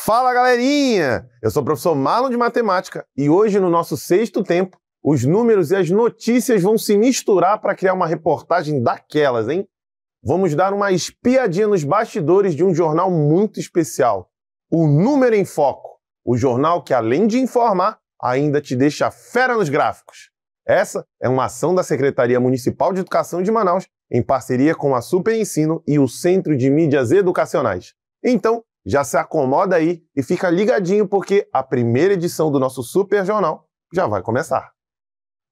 Fala, galerinha! Eu sou o professor Marlon de Matemática e hoje, no nosso sexto tempo, os números e as notícias vão se misturar para criar uma reportagem daquelas, hein? Vamos dar uma espiadinha nos bastidores de um jornal muito especial, o Número em Foco, o jornal que, além de informar, ainda te deixa fera nos gráficos. Essa é uma ação da Secretaria Municipal de Educação de Manaus, em parceria com a Super Ensino e o Centro de Mídias Educacionais. Então, já se acomoda aí e fica ligadinho porque a primeira edição do nosso Super Jornal já vai começar.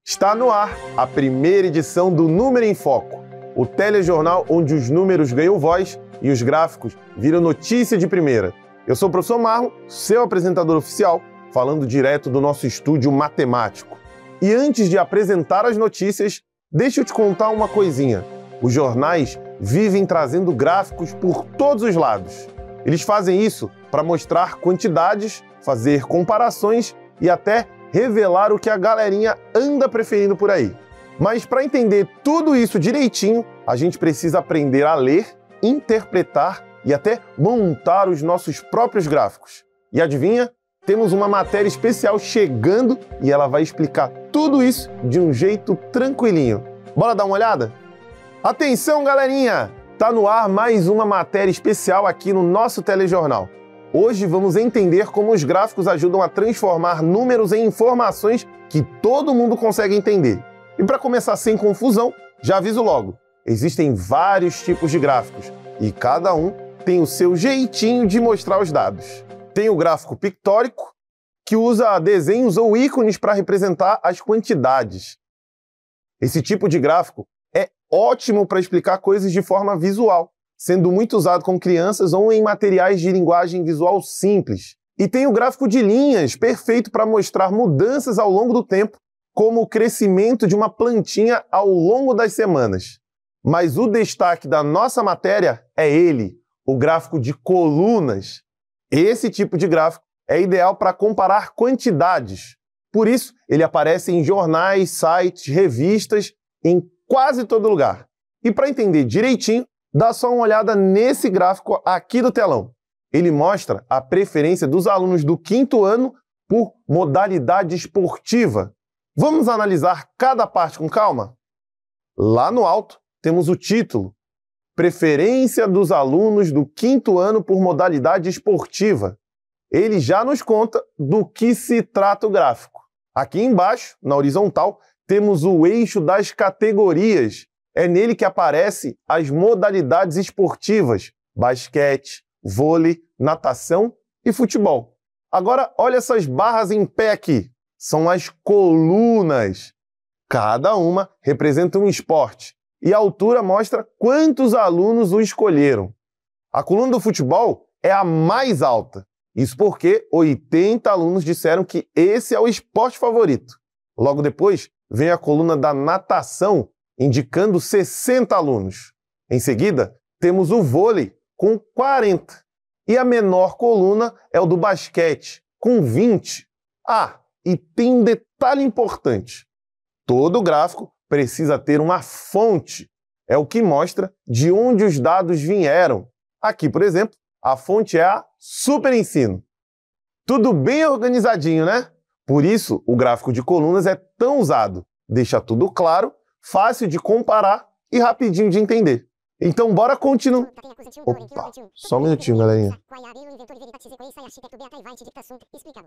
Está no ar a primeira edição do Número em Foco, o telejornal onde os números ganham voz e os gráficos viram notícia de primeira. Eu sou o professor Marlon, seu apresentador oficial, falando direto do nosso estúdio matemático. E antes de apresentar as notícias, deixa eu te contar uma coisinha. Os jornais vivem trazendo gráficos por todos os lados. Eles fazem isso para mostrar quantidades, fazer comparações e até revelar o que a galerinha anda preferindo por aí. Mas para entender tudo isso direitinho, a gente precisa aprender a ler, interpretar e até montar os nossos próprios gráficos. E adivinha? Temos uma matéria especial chegando e ela vai explicar tudo isso de um jeito tranquilinho. Bora dar uma olhada? Atenção, galerinha! Tá no ar mais uma matéria especial aqui no nosso telejornal. Hoje vamos entender como os gráficos ajudam a transformar números em informações que todo mundo consegue entender. E para começar sem confusão, já aviso logo, existem vários tipos de gráficos e cada um tem o seu jeitinho de mostrar os dados. Tem o gráfico pictórico, que usa desenhos ou ícones para representar as quantidades. Esse tipo de gráfico é ótimo para explicar coisas de forma visual, sendo muito usado com crianças ou em materiais de linguagem visual simples. E tem o gráfico de linhas, perfeito para mostrar mudanças ao longo do tempo, como o crescimento de uma plantinha ao longo das semanas. Mas o destaque da nossa matéria é ele, o gráfico de colunas. Esse tipo de gráfico é ideal para comparar quantidades. Por isso, ele aparece em jornais, sites, revistas, em quase todo lugar. E para entender direitinho, dá só uma olhada nesse gráfico aqui do telão. Ele mostra a preferência dos alunos do quinto ano por modalidade esportiva. Vamos analisar cada parte com calma? Lá no alto, temos o título: Preferência dos alunos do quinto ano por modalidade esportiva. Ele já nos conta do que se trata o gráfico. Aqui embaixo, na horizontal, temos o eixo das categorias. É nele que aparecem as modalidades esportivas: basquete, vôlei, natação e futebol. Agora, olha essas barras em pé aqui. São as colunas. Cada uma representa um esporte. E a altura mostra quantos alunos o escolheram. A coluna do futebol é a mais alta. Isso porque 80 alunos disseram que esse é o esporte favorito. Logo depois, vem a coluna da natação, indicando 60 alunos. Em seguida, temos o vôlei, com 40. E a menor coluna é o do basquete, com 20. Ah, e tem um detalhe importante. Todo gráfico precisa ter uma fonte. É o que mostra de onde os dados vieram. Aqui, por exemplo, a fonte é a Super Ensino. Tudo bem organizadinho, né? Por isso, o gráfico de colunas é tão usado. Deixa tudo claro, fácil de comparar e rapidinho de entender. Então, bora continuar. Opa, só um minutinho, galerinha.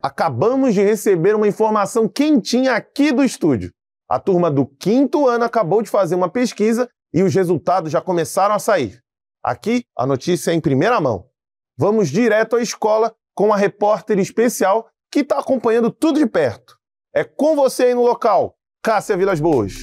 Acabamos de receber uma informação quentinha aqui do estúdio. A turma do quinto ano acabou de fazer uma pesquisa e os resultados já começaram a sair. Aqui, a notícia é em primeira mão. Vamos direto à escola com a repórter especial que está acompanhando tudo de perto. É com você aí no local, Cássia Vilas Boas.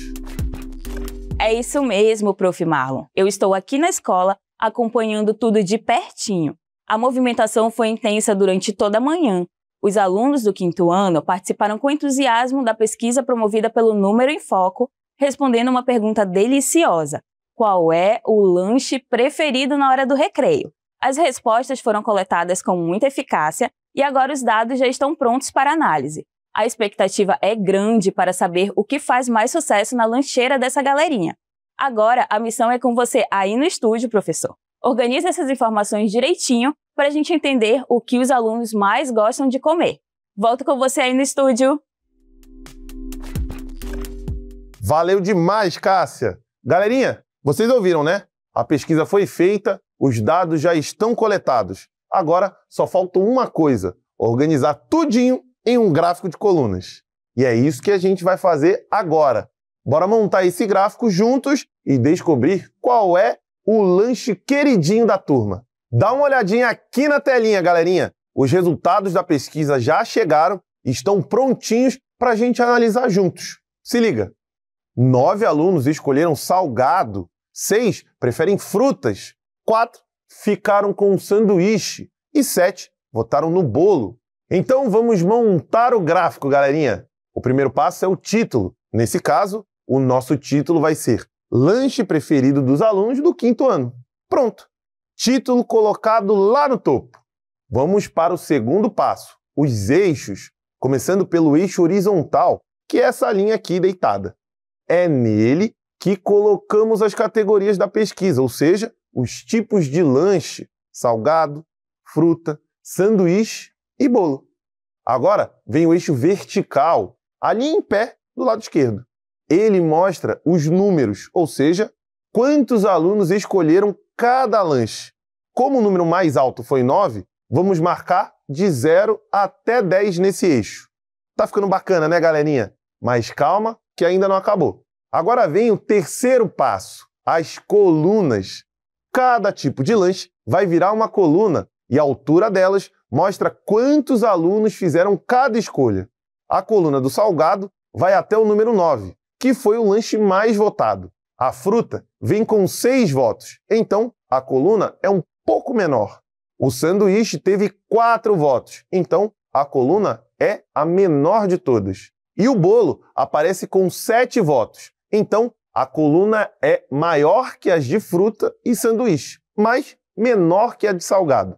É isso mesmo, Prof. Marlon. Eu estou aqui na escola acompanhando tudo de pertinho. A movimentação foi intensa durante toda a manhã. Os alunos do quinto ano participaram com entusiasmo da pesquisa promovida pelo Número em Foco, respondendo uma pergunta deliciosa: qual é o lanche preferido na hora do recreio? As respostas foram coletadas com muita eficácia e agora os dados já estão prontos para análise. A expectativa é grande para saber o que faz mais sucesso na lancheira dessa galerinha. Agora, a missão é com você aí no estúdio, professor. Organize essas informações direitinho para a gente entender o que os alunos mais gostam de comer. Volto com você aí no estúdio. Valeu demais, Cássia! Galerinha, vocês ouviram, né? A pesquisa foi feita, os dados já estão coletados. Agora só falta uma coisa: organizar tudinho em um gráfico de colunas. E é isso que a gente vai fazer agora. Bora montar esse gráfico juntos e descobrir qual é o lanche queridinho da turma. Dá uma olhadinha aqui na telinha, galerinha. Os resultados da pesquisa já chegaram e estão prontinhos para a gente analisar juntos. Se liga. 9 alunos escolheram salgado, 6 preferem frutas, 4 ficaram com um sanduíche e 7 votaram no bolo. Então vamos montar o gráfico, galerinha. O primeiro passo é o título. Nesse caso, o nosso título vai ser Lanche preferido dos alunos do 5º ano. Pronto. Título colocado lá no topo. Vamos para o segundo passo, os eixos, começando pelo eixo horizontal, que é essa linha aqui deitada. É nele que colocamos as categorias da pesquisa, ou seja, os tipos de lanche, salgado, fruta, sanduíche e bolo. Agora vem o eixo vertical, ali em pé do lado esquerdo. Ele mostra os números, ou seja, quantos alunos escolheram cada lanche. Como o número mais alto foi 9, vamos marcar de 0 até 10 nesse eixo. Tá ficando bacana, né, galerinha? Mas calma, que ainda não acabou. Agora vem o terceiro passo, as colunas. Cada tipo de lanche vai virar uma coluna e a altura delas mostra quantos alunos fizeram cada escolha. A coluna do salgado vai até o número 9, que foi o lanche mais votado. A fruta vem com 6 votos, então a coluna é um pouco menor. O sanduíche teve 4 votos, então a coluna é a menor de todas. E o bolo aparece com 7 votos, então a coluna é maior que as de fruta e sanduíche, mas menor que a de salgado.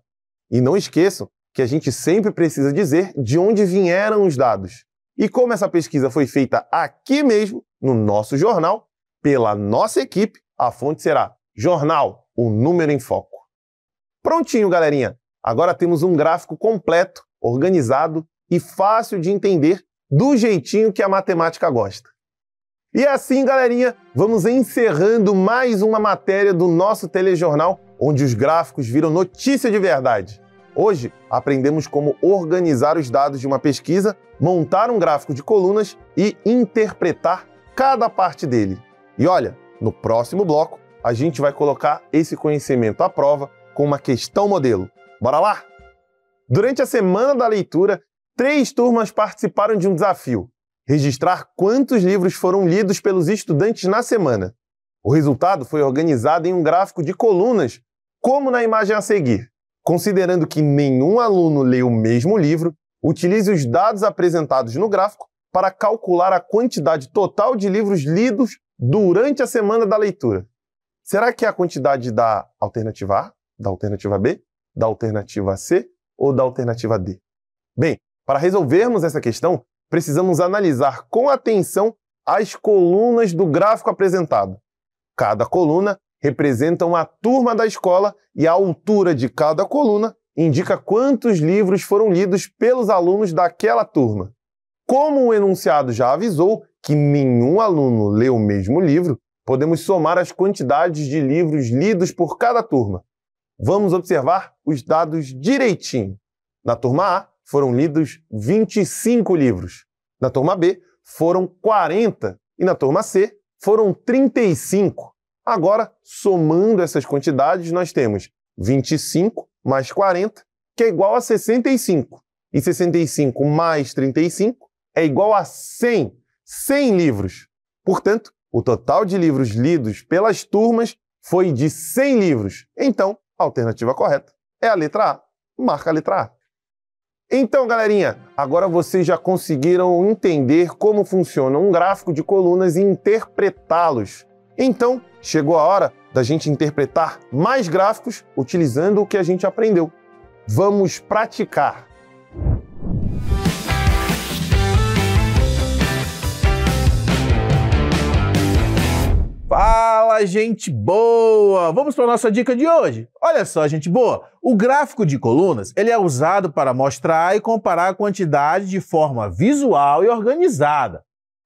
E não esqueçam que a gente sempre precisa dizer de onde vieram os dados. E como essa pesquisa foi feita aqui mesmo, no nosso jornal, pela nossa equipe, a fonte será Jornal, o número em foco. Prontinho, galerinha! Agora temos um gráfico completo, organizado e fácil de entender do jeitinho que a matemática gosta. E assim, galerinha, vamos encerrando mais uma matéria do nosso telejornal, onde os gráficos viram notícia de verdade. Hoje, aprendemos como organizar os dados de uma pesquisa, montar um gráfico de colunas e interpretar cada parte dele. E olha, no próximo bloco, a gente vai colocar esse conhecimento à prova com uma questão modelo. Bora lá? Durante a Semana da Leitura, 3 turmas participaram de um desafio: registrar quantos livros foram lidos pelos estudantes na semana. O resultado foi organizado em um gráfico de colunas, como na imagem a seguir. Considerando que nenhum aluno lê o mesmo livro, utilize os dados apresentados no gráfico para calcular a quantidade total de livros lidos durante a Semana da Leitura. Será que é a quantidade da alternativa A, da alternativa B, da alternativa C ou da alternativa D? Bem, para resolvermos essa questão, precisamos analisar com atenção as colunas do gráfico apresentado. Cada coluna representa uma turma da escola e a altura de cada coluna indica quantos livros foram lidos pelos alunos daquela turma. Como o enunciado já avisou que nenhum aluno lê o mesmo livro, podemos somar as quantidades de livros lidos por cada turma. Vamos observar os dados direitinho. Na turma A, foram lidos 25 livros. Na turma B, foram 40. E na turma C, foram 35. Agora, somando essas quantidades, nós temos 25 mais 40, que é igual a 65. E 65 mais 35 é igual a 100. 100 livros. Portanto, o total de livros lidos pelas turmas foi de 100 livros. Então, a alternativa correta é a letra A. Marca a letra A. Então, galerinha, agora vocês já conseguiram entender como funciona um gráfico de colunas e interpretá-los. Então, chegou a hora da gente interpretar mais gráficos utilizando o que a gente aprendeu. Vamos praticar! Fala Fala, gente boa! Vamos para a nossa dica de hoje. Olha só, gente boa, o gráfico de colunas ele é usado para mostrar e comparar a quantidade de forma visual e organizada.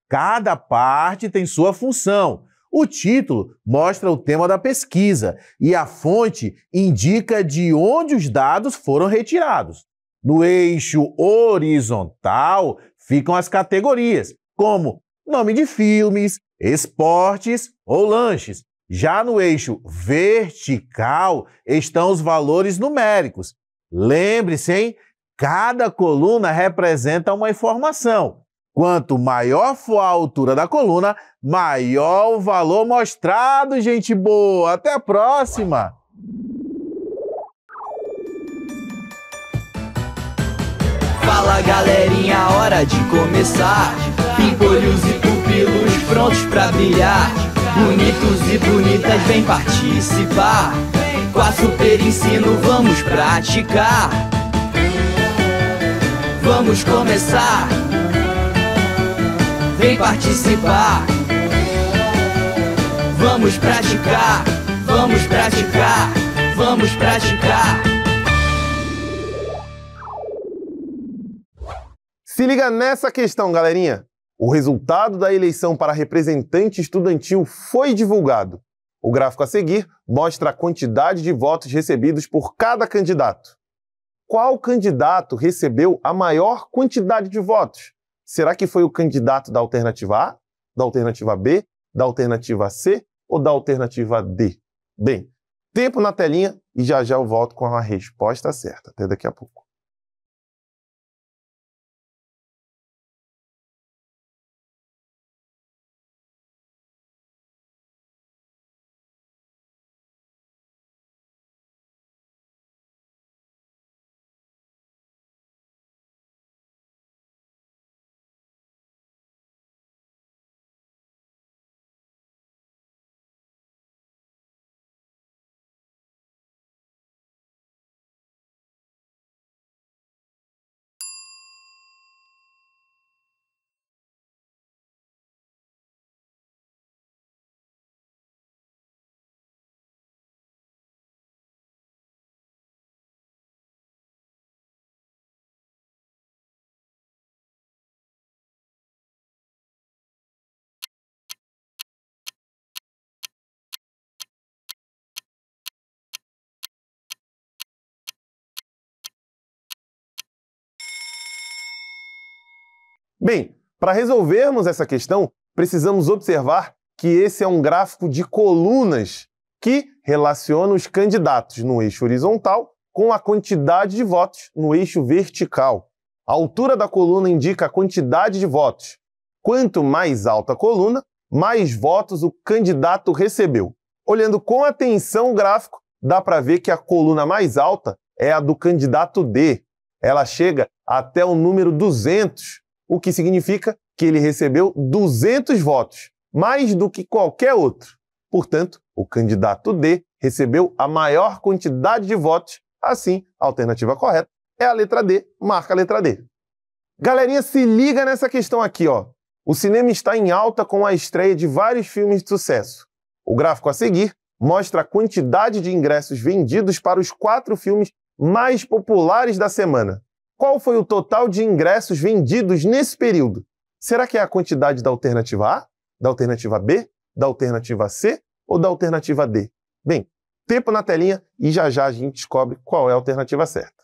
Cada parte tem sua função. O título mostra o tema da pesquisa e a fonte indica de onde os dados foram retirados. No eixo horizontal ficam as categorias, como nome de filmes, esportes ou lanches. Já no eixo vertical estão os valores numéricos. Lembre-se, hein? Cada coluna representa uma informação. Quanto maior for a altura da coluna, maior o valor mostrado, gente boa! Até a próxima! Fala, galerinha, hora de começar. Pimpolhos e pupilos prontos pra brilhar. Bonitos e bonitas, vem participar. Com a Super Ensino vamos praticar. Vamos começar. Vem participar. Vamos praticar. Vamos praticar. Vamos praticar. Se liga nessa questão, galerinha. O resultado da eleição para representante estudantil foi divulgado. O gráfico a seguir mostra a quantidade de votos recebidos por cada candidato. Qual candidato recebeu a maior quantidade de votos? Será que foi o candidato da alternativa A, da alternativa B, da alternativa C ou da alternativa D? Bem, tempo na telinha e já já eu volto com a resposta certa. Até daqui a pouco. Bem, para resolvermos essa questão, precisamos observar que esse é um gráfico de colunas que relaciona os candidatos no eixo horizontal com a quantidade de votos no eixo vertical. A altura da coluna indica a quantidade de votos. Quanto mais alta a coluna, mais votos o candidato recebeu. Olhando com atenção o gráfico, dá para ver que a coluna mais alta é a do candidato D. Ela chega até o número 200, o que significa que ele recebeu 200 votos, mais do que qualquer outro. Portanto, o candidato D recebeu a maior quantidade de votos, assim, a alternativa correta é a letra D, marca a letra D. Galerinha, se liga nessa questão aqui, ó. O cinema está em alta com a estreia de vários filmes de sucesso. O gráfico a seguir mostra a quantidade de ingressos vendidos para os 4 filmes mais populares da semana. Qual foi o total de ingressos vendidos nesse período? Será que é a quantidade da alternativa A, da alternativa B, da alternativa C ou da alternativa D? Bem, tempo na telinha e já já a gente descobre qual é a alternativa certa.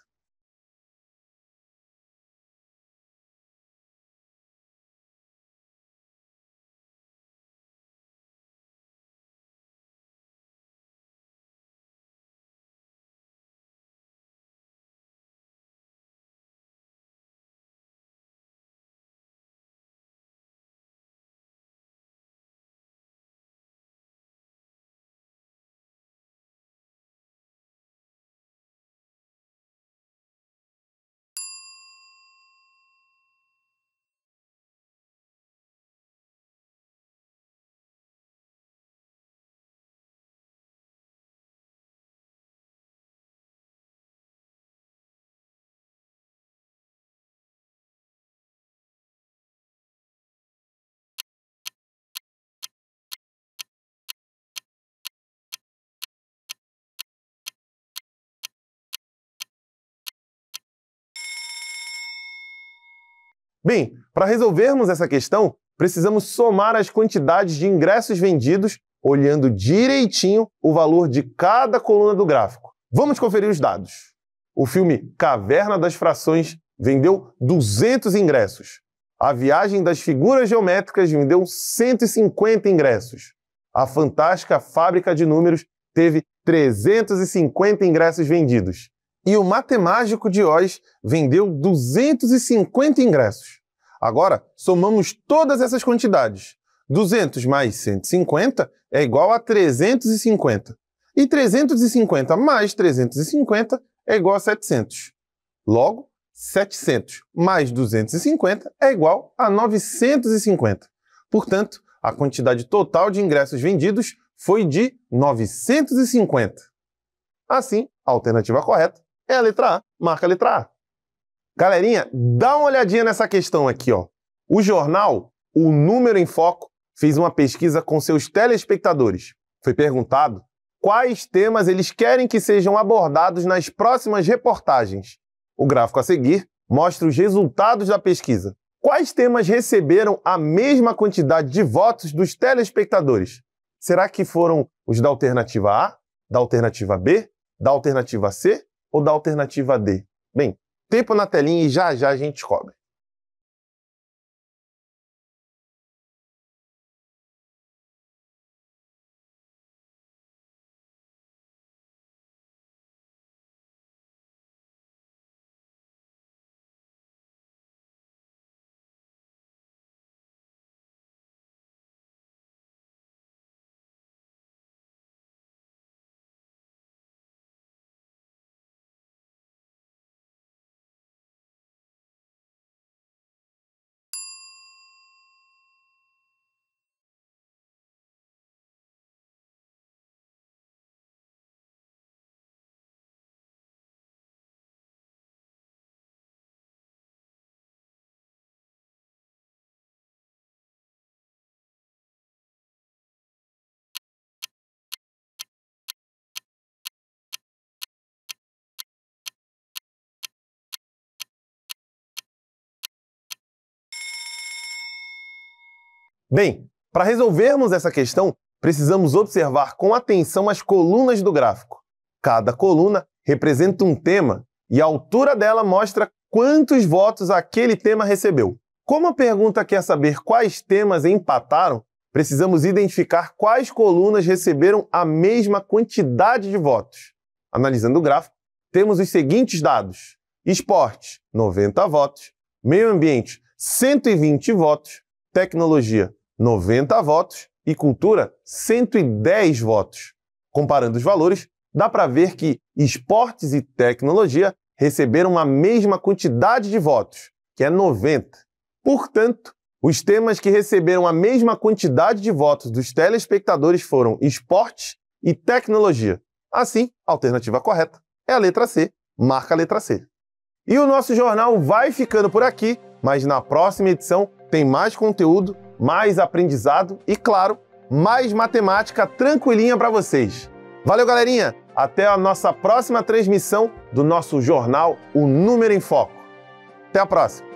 Bem, para resolvermos essa questão, precisamos somar as quantidades de ingressos vendidos, olhando direitinho o valor de cada coluna do gráfico. Vamos conferir os dados. O filme Caverna das Frações vendeu 200 ingressos. A Viagem das Figuras Geométricas vendeu 150 ingressos. A Fantástica Fábrica de Números teve 350 ingressos vendidos. E o Matemágico de Oz vendeu 250 ingressos. Agora, somamos todas essas quantidades. 200 mais 150 é igual a 350. E 350 mais 350 é igual a 700. Logo, 700 mais 250 é igual a 950. Portanto, a quantidade total de ingressos vendidos foi de 950. Assim, a alternativa correta é a letra A. Marca a letra A. Galerinha, dá uma olhadinha nessa questão aqui, ó. O jornal O Número em Foco fez uma pesquisa com seus telespectadores. Foi perguntado quais temas eles querem que sejam abordados nas próximas reportagens. O gráfico a seguir mostra os resultados da pesquisa. Quais temas receberam a mesma quantidade de votos dos telespectadores? Será que foram os da alternativa A, da alternativa B, da alternativa C ou da alternativa D? Bem, tempo na telinha e já já a gente descobre. Bem, para resolvermos essa questão, precisamos observar com atenção as colunas do gráfico. Cada coluna representa um tema e a altura dela mostra quantos votos aquele tema recebeu. Como a pergunta quer saber quais temas empataram, precisamos identificar quais colunas receberam a mesma quantidade de votos. Analisando o gráfico, temos os seguintes dados: esporte, 90 votos, meio ambiente, 120 votos, tecnologia, 90 votos e cultura, 110 votos. Comparando os valores, dá para ver que esportes e tecnologia receberam a mesma quantidade de votos, que é 90. Portanto, os temas que receberam a mesma quantidade de votos dos telespectadores foram esportes e tecnologia. Assim, a alternativa correta é a letra C. Marca a letra C. E o nosso jornal vai ficando por aqui, mas na próxima edição tem mais conteúdo, mais aprendizado e, claro, mais matemática tranquilinha para vocês. Valeu, galerinha! Até a nossa próxima transmissão do nosso jornal O Número em Foco. Até a próxima!